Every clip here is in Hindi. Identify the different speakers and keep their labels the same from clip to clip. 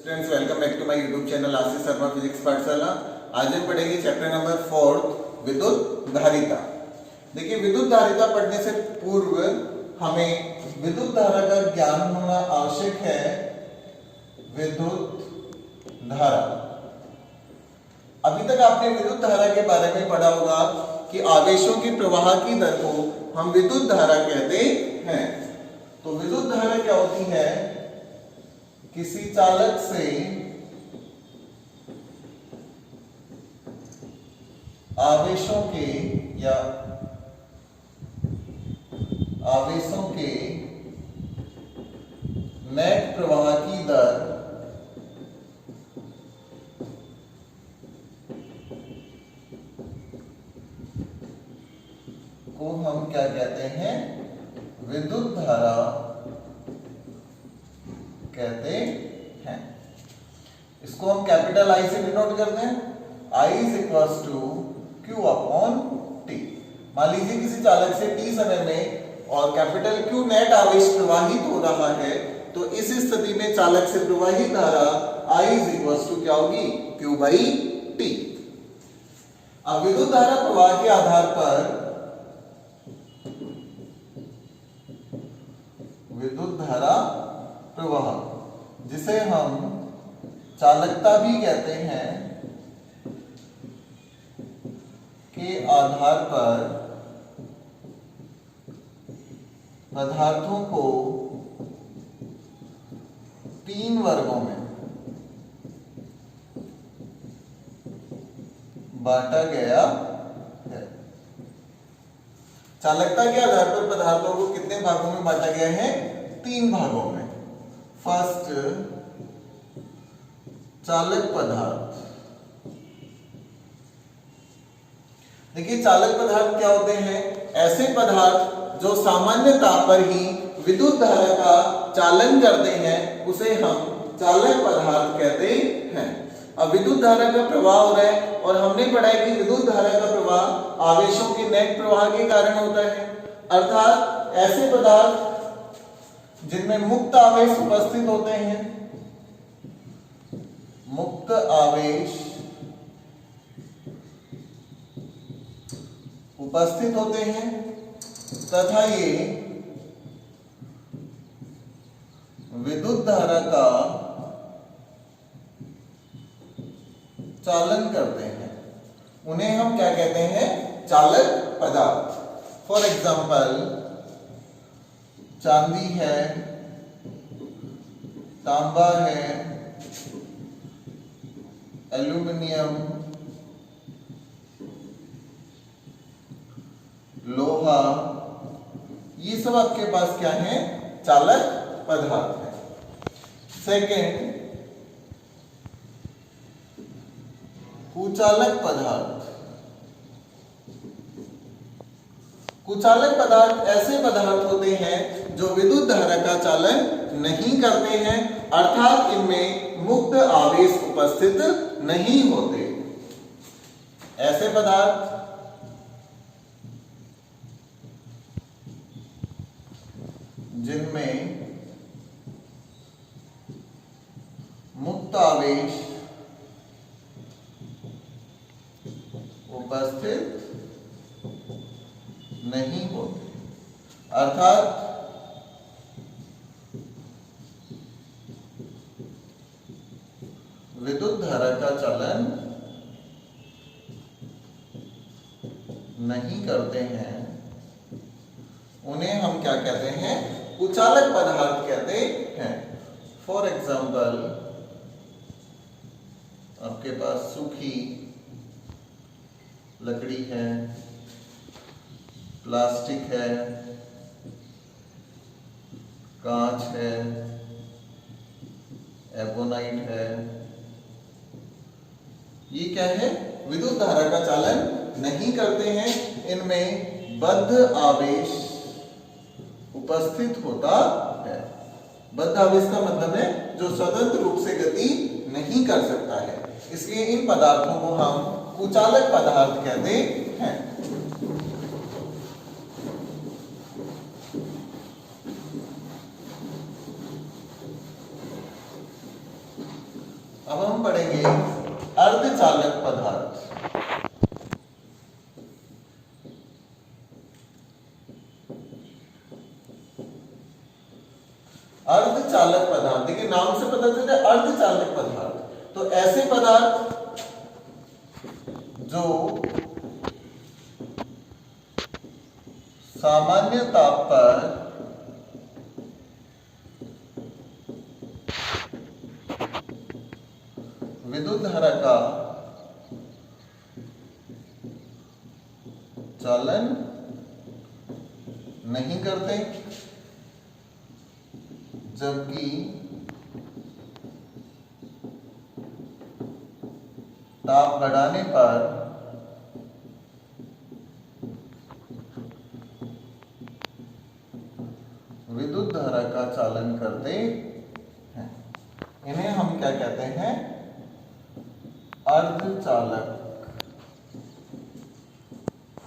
Speaker 1: Friends, welcome back to my YouTube channel Ashish Sharma physics Pathshala. आज हम पढ़ेंगे चैप्टर नंबर 4 विद्युत धारिता। देखिए, विद्युत धारिता पढ़ने से पूर्व हमें विद्युत धारा का ज्ञान होना आवश्यक है। विद्युत धारा, अभी तक आपने विद्युत धारा के बारे में पढ़ा होगा कि आवेशों के प्रवाह की दर को हम विद्युत धारा कहते हैं। तो विद्युत धारा क्या होती है? किसी चालक से आवेशों के नेट प्रवाह की दर को हम क्या कहते हैं? विद्युत धारा कहते हैं। इसको हम कैपिटल आई से डिनोट करते हैं। I is equals to Q upon T। मान लीजिए किसी चालक से T समय में और कैपिटल Q नेट आवेश प्रवाहित हो रहा है, तो इस स्थिति में चालक से प्रवाहित धारा I इज इक्वल्स टू क्या होगी? Q by T। अब विद्युत धारा प्रवाह के आधार पर विद्युत धारा प्रवाह, जिसे हम चालकता भी कहते हैं, के आधार पर पदार्थों को 3 वर्गों में बांटा गया है। चालकता के आधार पर पदार्थों को कितने भागों में बांटा गया है? 3 भागों में। फर्स्ट, चालक पदार्थ। देखिए, चालक पदार्थ क्या होते हैं? ऐसे पदार्थ जो सामान्यतः पर ही विद्युत धारा का चालन करते हैं, उसे हम चालक पदार्थ कहते हैं। अब विद्युत धारा का प्रवाह हो रहा है और हमने पढ़ा है कि विद्युत धारा का प्रवाह आवेशों के नेट प्रवाह के कारण होता है। अर्थात ऐसे पदार्थ जिनमें मुक्त आवेश उपस्थित होते हैं, मुक्त आवेश उपस्थित होते हैं तथा ये विद्युत धारा का चालन करते हैं, उन्हें हम क्या कहते हैं? चालक पदार्थ। फॉर एग्जाम्पल, चांदी है, तांबा है, एल्यूमिनियम, लोहा, ये सब आपके पास क्या है? चालक पदार्थ है। सेकेंड, कुचालक पदार्थ। कुचालक पदार्थ ऐसे पदार्थ होते हैं जो विद्युत धारा का चालन नहीं करते हैं, अर्थात इनमें मुक्त आवेश उपस्थित नहीं होते। ऐसे पदार्थ जिनमें मुक्त आवेश उपस्थित नहीं होते, अर्थात विद्युत धारा का चालन नहीं करते हैं, उन्हें हम क्या कहते हैं? कुचालक पदार्थ कहते हैं। फॉर एग्जाम्पल, आपके पास सूखी लकड़ी है, प्लास्टिक है, कांच है, एबोनाइट है, ये क्या है? विद्युत धारा का चालन नहीं करते हैं, इनमें बद्ध आवेश उपस्थित होता है। बद्ध आवेश का मतलब है जो स्वतंत्र रूप से गति नहीं कर सकता है, इसलिए इन पदार्थों को हम कुचालक पदार्थ कहते हैं। अब हम पढ़ेंगे अर्धचालक पदार्थ। अर्धचालक पदार्थ, देखिए नाम से पता चलता है अर्धचालक पदार्थ। तो ऐसे पदार्थ जो सामान्य ताप पर विद्युत धारा का चालन नहीं करते, जबकि ताप बढ़ाने पर विद्युत धारा का चालन करते हैं। इन्हें हम क्या कहते हैं? अर्धचालक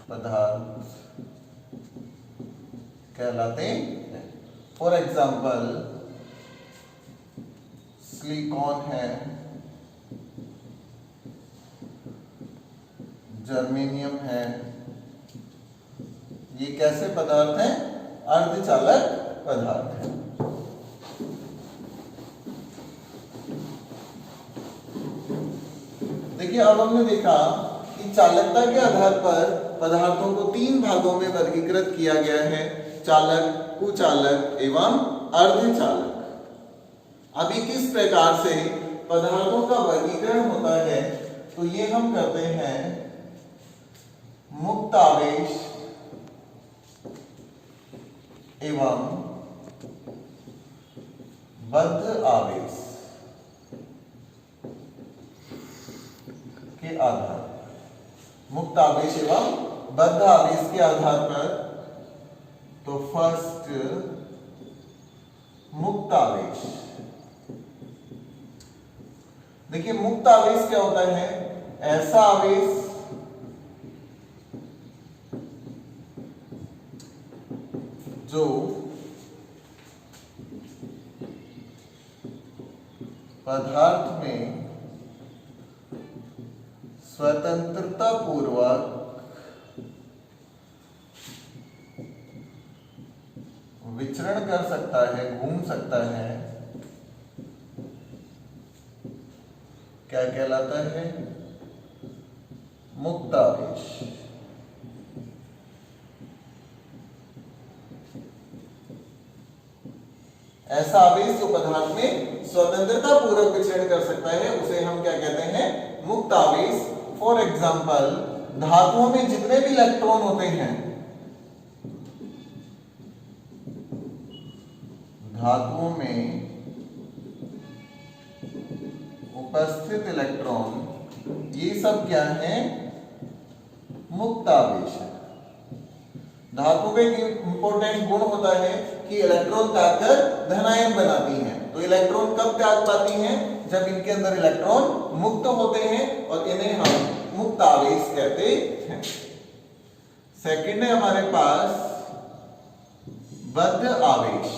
Speaker 1: पदार्थ कहलाते हैं। फॉर एग्जाम्पल सिलिकॉन है, जर्मेनियम है, ये कैसे पदार्थ हैं? अर्धचालक पदार्थ है। देखिए अब हमने देखा कि चालकता के आधार पर पदार्थों को 3 भागों में वर्गीकृत किया गया है, चालक, कुचालक एवं अर्धचालक। अभी किस प्रकार से पदार्थों का वर्गीकरण होता है, तो ये हम करते हैं मुक्त आवेश एवं बद्ध आवेश के आधार, मुक्त आवेश एवं बद्ध आवेश के आधार पर। तो फर्स्ट मुक्त आवेश, देखिए मुक्त आवेश क्या होता है? ऐसा आवेश जो पदार्थ में स्वतंत्रता पूर्वक विचरण कर सकता है, घूम सकता है, क्या कहलाता है? मुक्त आवेश। ऐसा आवेश जो पदार्थ में स्वतंत्रता पूर्वक विचरण कर सकता है उसे हम क्या कहते हैं? मुक्त आवेश। फॉर एग्जाम्पल धातुओं में जितने भी इलेक्ट्रॉन होते हैं, धातुओं में उपस्थित इलेक्ट्रॉन, ये सब क्या है? मुक्त आवेश है। धातु का एक इंपॉर्टेंट गुण होता है कि इलेक्ट्रॉन त्याग कर धनायन बनाती हैं। तो इलेक्ट्रॉन कब त्याग पाती हैं? जब इनके अंदर इलेक्ट्रॉन मुक्त होते हैं, और इन्हें हम मुक्त आवेश कहते हैं। सेकंड है हमारे पास बद्ध आवेश।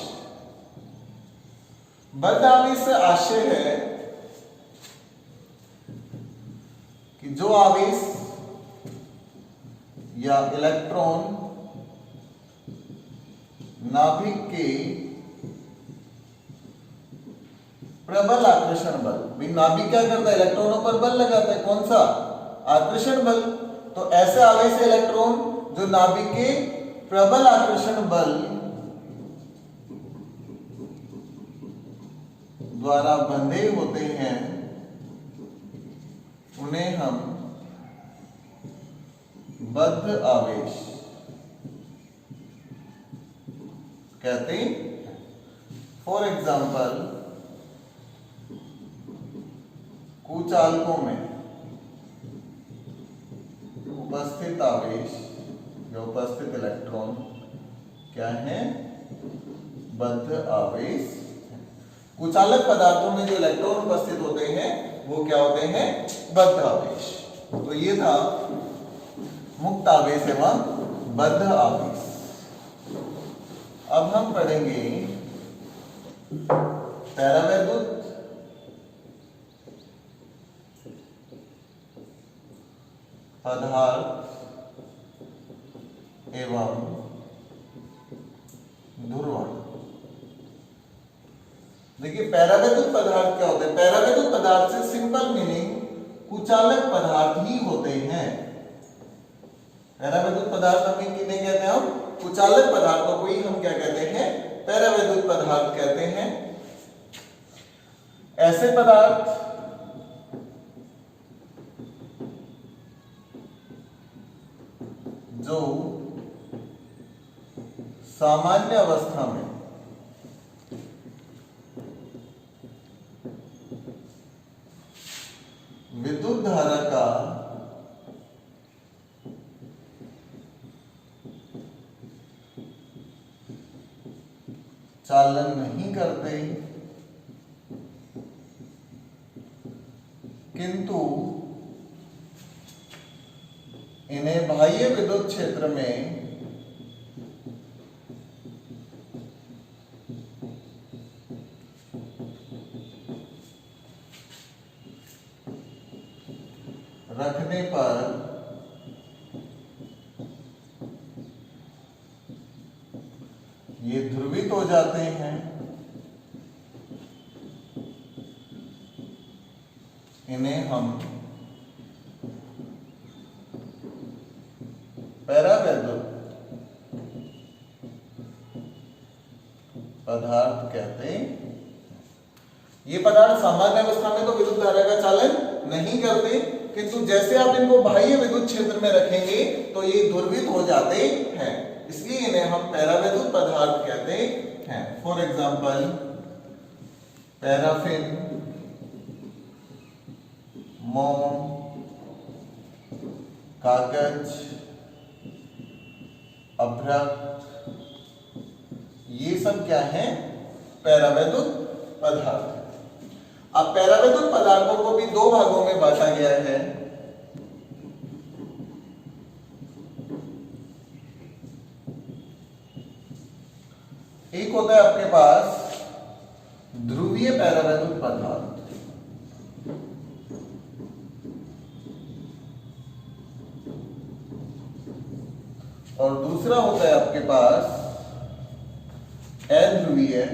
Speaker 1: बद्ध आवेश से आशय है कि जो आवेश या इलेक्ट्रॉन नाभिक के प्रबल आकर्षण बल, नाभिक क्या करता है? इलेक्ट्रॉनों पर बल लगाता है। कौन सा? आकर्षण बल। तो ऐसे आवेश इलेक्ट्रॉन जो नाभिक के प्रबल आकर्षण बल द्वारा बंधे होते हैं, उन्हें हम बद्ध आवेश कहते हैं। फॉर एग्जाम्पल कुचालकों में उपस्थित आवेश या उपस्थित इलेक्ट्रॉन क्या है? बद्ध आवेश। कुचालक पदार्थों में जो इलेक्ट्रॉन उपस्थित होते हैं वो क्या होते हैं? बद्ध आवेश। तो ये था मुक्त आवेश एवं बद्ध आवेश। अब हम पढ़ेंगे पैरावैद्युत पदार्थ एवं ध्रुवण। देखिए पैरावैद्युत पदार्थ क्या होते हैं? पैरावैद्युत पदार्थ से सिंपल मीनिंग कुचालक पदार्थ ही होते हैं। पैरावैद्युत पदार्थ हम किन्हें कहते हैं? हम कुचालक पदार्थों को ही हम क्या कहते हैं? पैरावैद्युत पदार्थ कहते हैं। ऐसे पदार्थ जो सामान्य अवस्था में विद्युत धारा का चालन नहीं करते, किंतु इन्हें बाह्य विद्युत क्षेत्र में रखने पर ये ध्रुवित हो जाते हैं। इन्हें हम पैरावैद्युत पदार्थ कहते हैं। ये पदार्थ सामान्य अवस्था में तो विद्युत धारा का चालन नहीं करते, किंतु जैसे आप इनको बाह्य विद्युत क्षेत्र में रखेंगे तो ये ध्रुवित हो जाते हैं, इसलिए इन्हें हम पैरावैद्युत पदार्थ कहते हैं। फॉर एग्जाम्पल पैराफिन, मोम, कागज, अभ्रक, ये सब क्या है? पैरावैद्युत पदार्थ। अब पैरावैद्युत पदार्थों को भी दो भागों में बांटा गया है। एक होता है आपके पास ध्रुवीय पैरावैद्युत पदार्थ, और दूसरा होता है आपके पास अध्रुवीय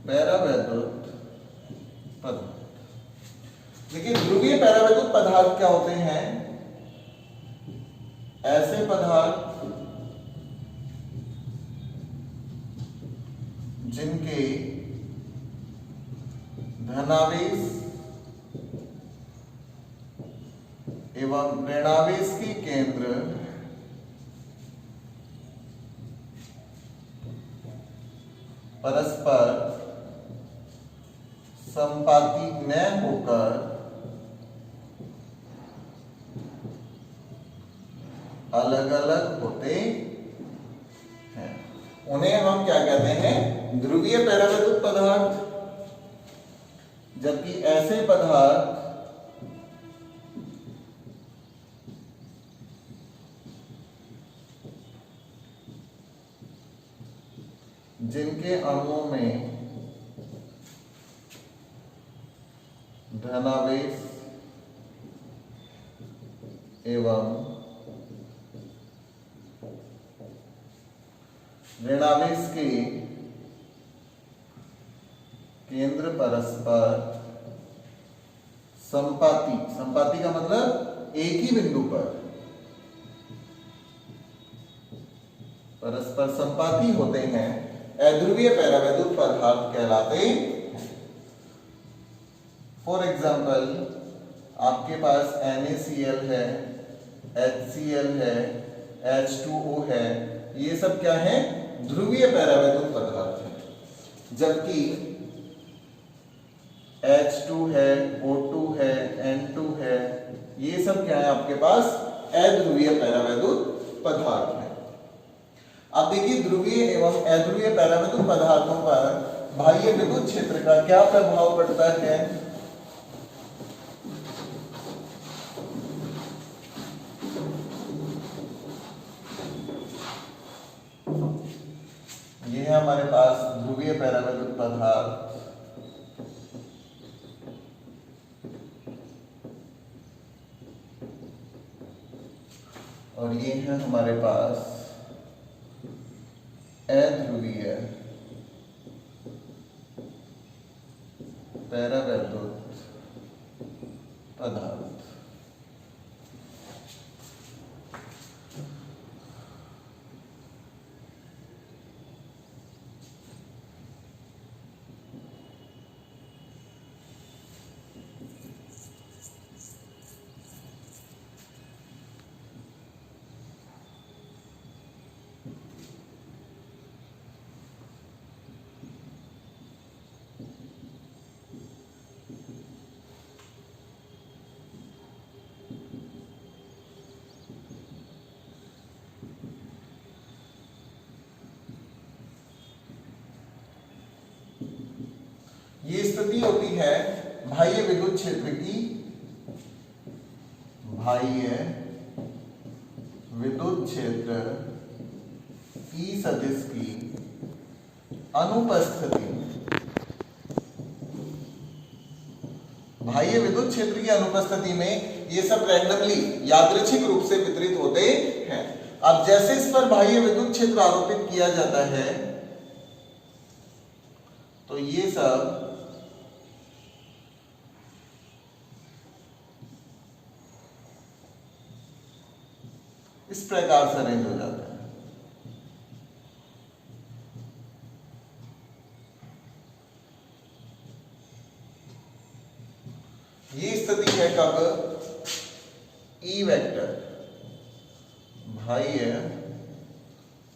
Speaker 1: पैरावैद्युत पदार्थ। देखिए ध्रुवीय पैरावैद्युत पदार्थ क्या होते हैं? ऐसे पदार्थ जिनके धनावेश एवं ऋणावेश के केंद्र परस्पर संपाती न होकर अलग अलग होते हैं, उन्हें हम क्या कहते हैं? ध्रुवीय पैरावैद्युत पदार्थ। जबकि ऐसे पदार्थ जिनके अणुओं में धनावेश एवं ऋणावेश के केंद्र परस्पर संपाती, संपाती का मतलब एक ही बिंदु पर परस्पर संपाती होते हैं, अध्रुवीय पैरावैद्युत पदार्थ कहलाते हैं। फॉर एग्जाम्पल आपके पास NaCl है, HCl है, H2O है, ये सब क्या है? ध्रुवीय पैरावैद्युत पदार्थ है। जबकि H2 है, O2 है, N2 है, ये सब क्या है आपके पास? अध्रुवीय पैरावैद्युत पदार्थ है। अब देखिए ध्रुवीय एवं अध्रुवीय पैरावैद्युत पदार्थों पर बाह्य विद्युत क्षेत्र का क्या प्रभाव पड़ता है? ये है हमारे पास ध्रुवीय पैरावैद्युत पदार्थ, है हमारे पास अध्रुवीय पैरावैद्युत पदार्थ। ये स्थिति होती है बाह्य विद्युत क्षेत्र की, बाह्य विद्युत क्षेत्र E सदिश की अनुपस्थिति में। बाह्य विद्युत क्षेत्र की अनुपस्थिति में ये सब रैंडमली यादृच्छिक रूप से वितरित होते हैं। अब जैसे इस पर बाह्य विद्युत क्षेत्र आरोपित किया जाता है तो ये सब इस प्रकार से अरेंज हो जाता है। ये स्थिति है कब? ई वेक्टर बाह्य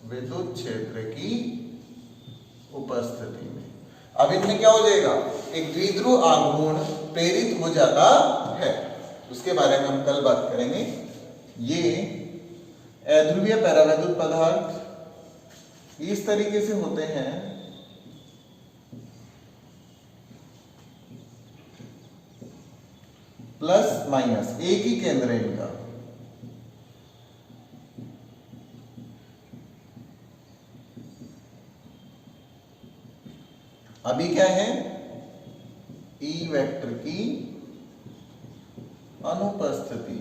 Speaker 1: विद्युत क्षेत्र की उपस्थिति में। अब इनमें क्या हो जाएगा? एक द्विध्रुव आघूर्ण प्रेरित हो जाता है। उसके बारे में हम कल बात करेंगे। ये अध्रुवीय पैरावैद्युत पदार्थ इस तरीके से होते हैं। प्लस माइनस एक ही केंद्र है इनका। अभी क्या है? ई वेक्टर की अनुपस्थिति।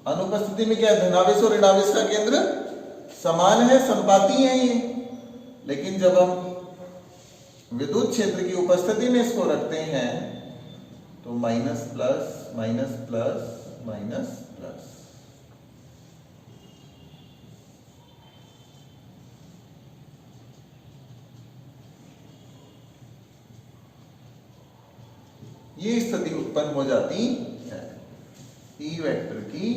Speaker 1: अनुपस्थिति में क्या है? धनावेश और ऋणावेश का केंद्र समान है, संपाती है ये। लेकिन जब हम विद्युत क्षेत्र की उपस्थिति में इसको रखते हैं तो minus plus minus plus minus plus. ये स्थिति उत्पन्न हो जाती है ई वेक्टर की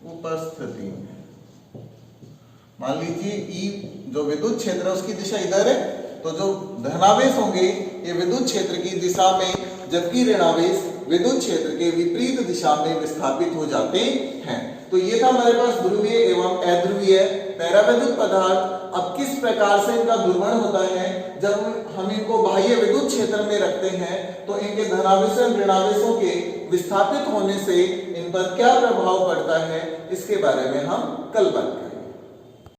Speaker 1: उपस्थिति में। मान लीजिए ई जो विद्युत क्षेत्र है उसकी दिशा इधर है, तो जो धनावेश होंगे ये विद्युत क्षेत्र की दिशा में, जबकि ऋणावेश विद्युत क्षेत्र के विपरीत दिशा में विस्थापित हो जाते हैं। तो ये था हमारे पास ध्रुवीय एवं अध्रुवीय पैरावैद्युत पदार्थ। अब किस प्रकार से इनका दुर्गुण होता है? जब हम इनको बाह्य विद्युत क्षेत्र में रखते हैं तो इनके धनावेश और ऋणावेशों के विस्थापित होने से इन पर क्या प्रभाव पड़ता है, इसके बारे में हम कल बात करेंगे।